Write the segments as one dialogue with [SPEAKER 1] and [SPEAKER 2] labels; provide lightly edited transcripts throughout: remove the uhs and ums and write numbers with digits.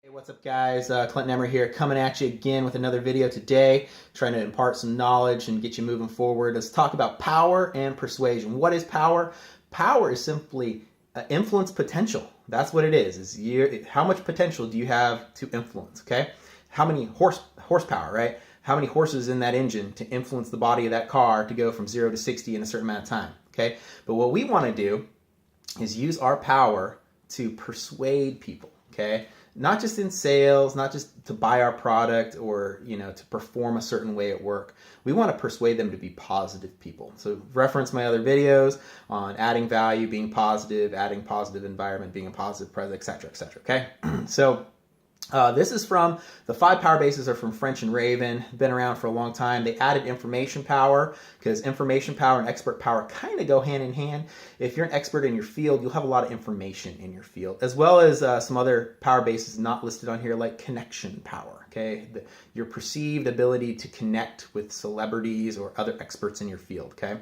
[SPEAKER 1] Hey, what's up guys? Clinton Emery here, coming at you again with another video today, trying to impart some knowledge and get you moving forward. Let's talk about power and persuasion. What is power? Power is simply influence potential. That's what it is how much potential do you have to influence, okay? How many horsepower, right? How many horses in that engine to influence the body of that car to go from 0 to 60 in a certain amount of time, okay? But what we want to do is use our power to persuade people, okay? Not just in sales, not just to buy our product or, to perform a certain way at work. We want to persuade them to be positive people. So reference my other videos on adding value, being positive, adding positive environment, being a positive presence, etc., okay? So this is from, the 5 power bases are from French and Raven, been around for a long time. They added information power because information power and expert power kind of go hand in hand. If you're an expert in your field, you'll have a lot of information in your field, as well as some other power bases not listed on here like connection power, okay? Your perceived ability to connect with celebrities or other experts in your field, okay?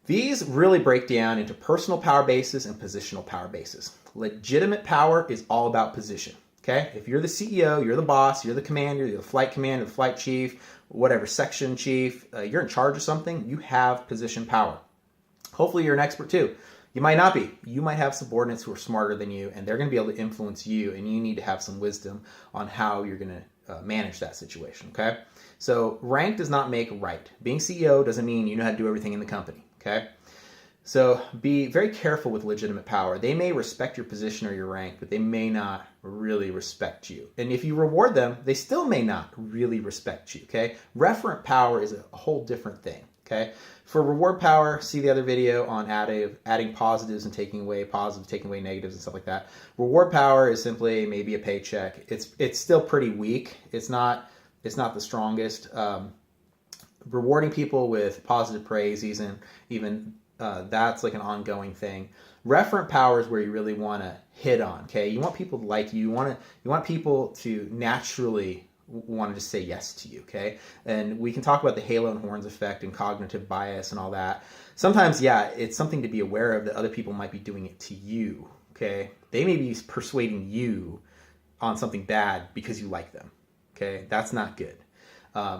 [SPEAKER 1] These really break down into personal power bases and positional power bases. Legitimate power is all about position. Okay, if you're the CEO, you're the boss, you're the commander, you're the flight commander, the flight chief, whatever, section chief, you're in charge of something, you have position power. Hopefully you're an expert too. You might not be. You might have subordinates who are smarter than you, and they're going to be able to influence you, and you need to have some wisdom on how you're going to manage that situation, okay? So rank does not make right. Being CEO doesn't mean you know how to do everything in the company, okay? So be very careful with legitimate power. They may respect your position or your rank, but they may not really respect you. And if you reward them, they still may not really respect you, okay? Referent power is a whole different thing, okay? For reward power, see the other video on adding positives and taking away positives, taking away negatives and stuff like that. Reward power is simply maybe a paycheck. It's still pretty weak. It's not the strongest. Rewarding people with positive praise, even that's like an ongoing thing. Referent power is where you really want to hit on, okay? You want people to like you. You want people to naturally want to just say yes to you, okay? And we can talk about the halo and horns effect and cognitive bias and all that. Sometimes, yeah, it's something to be aware of that other people might be doing it to you, okay? They may be persuading you on something bad because you like them, okay? That's not good.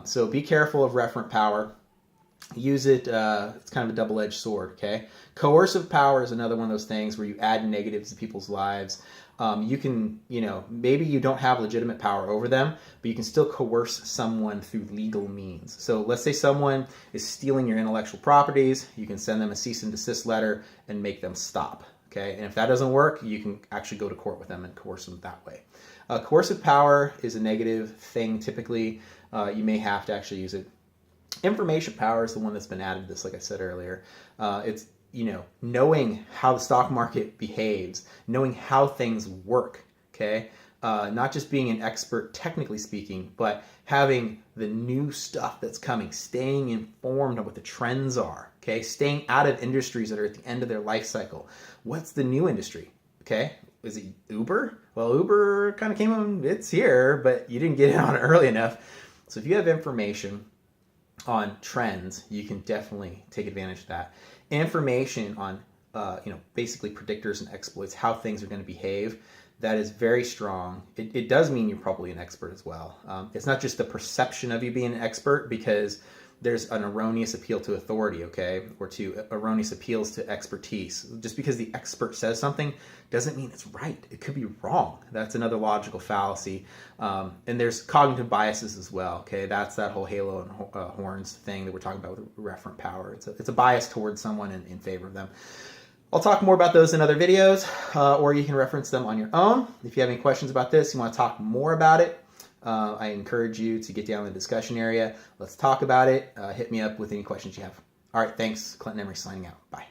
[SPEAKER 1] So be careful of referent power. Use it, it's kind of a double-edged sword, okay? Coercive power is another one of those things where you add negatives to people's lives. You can, maybe you don't have legitimate power over them, but you can still coerce someone through legal means. So let's say someone is stealing your intellectual properties, you can send them a cease and desist letter and make them stop, okay? And if that doesn't work, you can actually go to court with them and coerce them that way. Coercive power is a negative thing typically. You may have to actually use it. Information power is the one that's been added to this, like I said earlier. It's, knowing how the stock market behaves, knowing how things work, okay? Not just being an expert, technically speaking, but having the new stuff that's coming, staying informed on what the trends are, okay? Staying out of industries that are at the end of their life cycle. What's the new industry, okay? Is it Uber? Well, Uber kind of came on, it's here, but you didn't get in on it early enough. So if you have information on trends, you can definitely take advantage of that. Information on, basically predictors and exploits, how things are going to behave, that is very strong. It does mean you're probably an expert as well. It's not just the perception of you being an expert because there's an erroneous appeal to authority, okay, or to erroneous appeals to expertise. Just because the expert says something doesn't mean it's right. It could be wrong. That's another logical fallacy. And there's cognitive biases as well, okay? That's that whole halo and horns thing that we're talking about with referent power. It's a bias towards someone in favor of them. I'll talk more about those in other videos, or you can reference them on your own. If you have any questions about this, you want to talk more about it, I encourage you to get down in the discussion area. Let's talk about it. Hit me up with any questions you have. All right, thanks. Clinton Emery signing out. Bye.